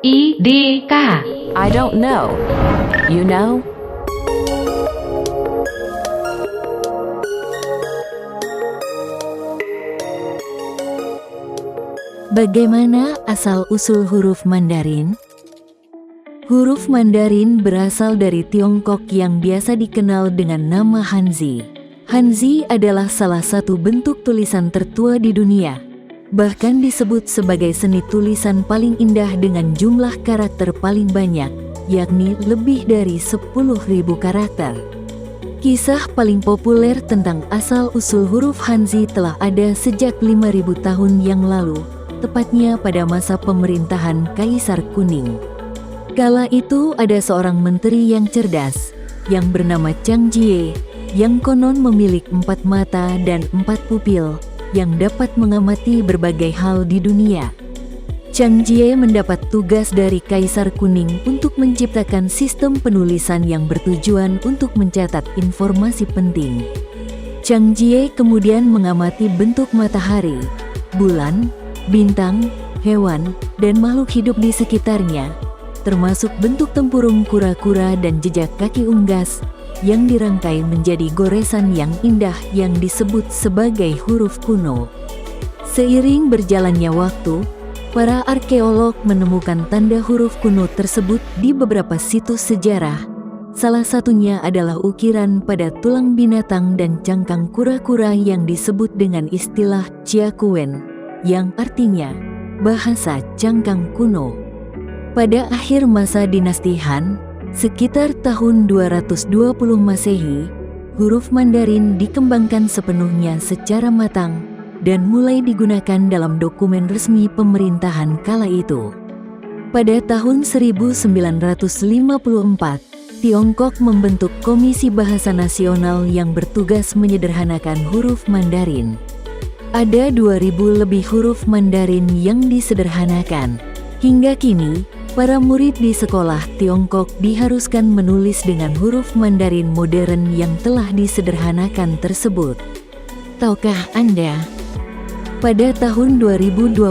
IDK. I don't know. You know? Bagaimana asal-usul huruf Mandarin? Huruf Mandarin berasal dari Tiongkok yang biasa dikenal dengan nama Hanzi. Hanzi adalah salah satu bentuk tulisan tertua di dunia. Bahkan disebut sebagai seni tulisan paling indah dengan jumlah karakter paling banyak, yakni lebih dari 10.000 karakter. Kisah paling populer tentang asal-usul huruf Hanzi telah ada sejak 5.000 tahun yang lalu, tepatnya pada masa pemerintahan Kaisar Kuning. Kala itu ada seorang menteri yang cerdas, yang bernama Chang Jie, yang konon memiliki 4 mata dan 4 pupil, yang dapat mengamati berbagai hal di dunia. Chang Jie mendapat tugas dari Kaisar Kuning untuk menciptakan sistem penulisan yang bertujuan untuk mencatat informasi penting. Chang Jie kemudian mengamati bentuk matahari, bulan, bintang, hewan, dan makhluk hidup di sekitarnya, termasuk bentuk tempurung kura-kura dan jejak kaki unggas, yang dirangkai menjadi goresan yang indah yang disebut sebagai huruf kuno. Seiring berjalannya waktu, para arkeolog menemukan tanda huruf kuno tersebut di beberapa situs sejarah. Salah satunya adalah ukiran pada tulang binatang dan cangkang kura-kura yang disebut dengan istilah Jiakuen, yang artinya bahasa cangkang kuno. Pada akhir masa dinasti Han, sekitar tahun 220 Masehi, huruf Mandarin dikembangkan sepenuhnya secara matang dan mulai digunakan dalam dokumen resmi pemerintahan kala itu. Pada tahun 1954, Tiongkok membentuk Komisi Bahasa Nasional yang bertugas menyederhanakan huruf Mandarin. Ada 2.000 lebih huruf Mandarin yang disederhanakan. Hingga kini, para murid di sekolah Tiongkok diharuskan menulis dengan huruf Mandarin modern yang telah disederhanakan tersebut. Tahukah Anda? Pada tahun 2022,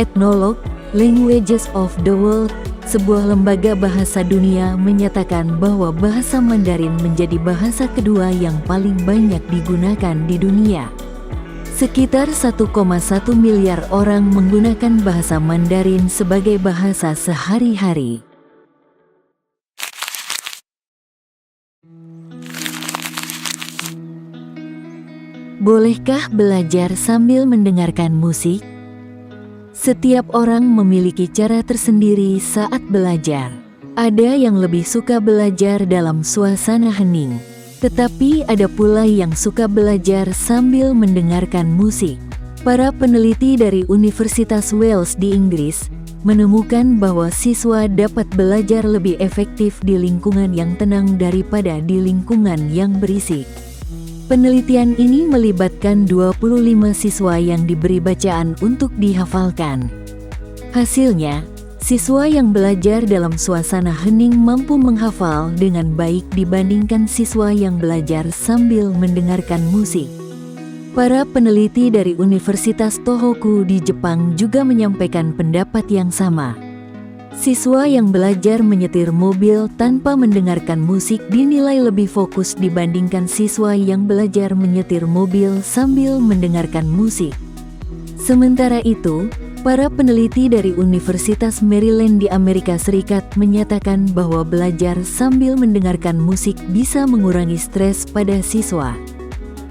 etnolog Languages of the World, sebuah lembaga bahasa dunia, menyatakan bahwa bahasa Mandarin menjadi bahasa kedua yang paling banyak digunakan di dunia. Sekitar 1,1 miliar orang menggunakan bahasa Mandarin sebagai bahasa sehari-hari. Bolehkah belajar sambil mendengarkan musik? Setiap orang memiliki cara tersendiri saat belajar. Ada yang lebih suka belajar dalam suasana hening, tetapi ada pula yang suka belajar sambil mendengarkan musik. Para peneliti dari Universitas Wales di Inggris menemukan bahwa siswa dapat belajar lebih efektif di lingkungan yang tenang daripada di lingkungan yang berisik. Penelitian ini melibatkan 25 siswa yang diberi bacaan untuk dihafalkan. Hasilnya, siswa yang belajar dalam suasana hening mampu menghafal dengan baik dibandingkan siswa yang belajar sambil mendengarkan musik. Para peneliti dari Universitas Tohoku di Jepang juga menyampaikan pendapat yang sama. Siswa yang belajar menyetir mobil tanpa mendengarkan musik dinilai lebih fokus dibandingkan siswa yang belajar menyetir mobil sambil mendengarkan musik. Sementara itu, para peneliti dari Universitas Maryland di Amerika Serikat menyatakan bahwa belajar sambil mendengarkan musik bisa mengurangi stres pada siswa.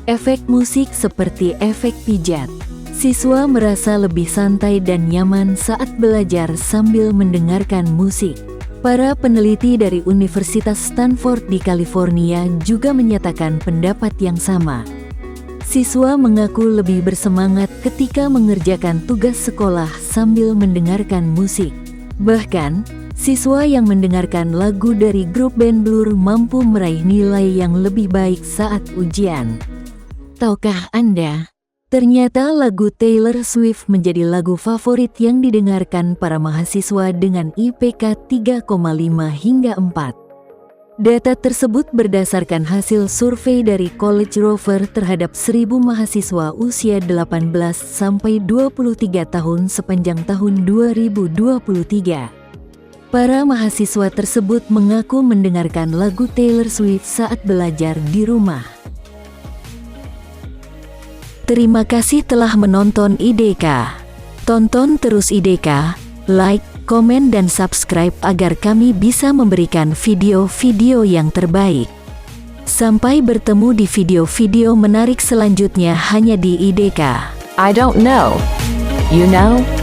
Efek musik seperti efek pijat. Siswa merasa lebih santai dan nyaman saat belajar sambil mendengarkan musik. Para peneliti dari Universitas Stanford di California juga menyatakan pendapat yang sama. Siswa mengaku lebih bersemangat ketika mengerjakan tugas sekolah sambil mendengarkan musik. Bahkan, siswa yang mendengarkan lagu dari grup band Blur mampu meraih nilai yang lebih baik saat ujian. Tahukah Anda? Ternyata lagu Taylor Swift menjadi lagu favorit yang didengarkan para mahasiswa dengan IPK 3,5 hingga 4. Data tersebut berdasarkan hasil survei dari College Rover terhadap 1.000 mahasiswa usia 18 sampai 23 tahun sepanjang tahun 2023. Para mahasiswa tersebut mengaku mendengarkan lagu Taylor Swift saat belajar di rumah. Terima kasih telah menonton IDK. Tonton terus IDK, like, komen dan subscribe agar kami bisa memberikan video-video yang terbaik. Sampai bertemu di video-video menarik selanjutnya hanya di IDK. I don't know. You know?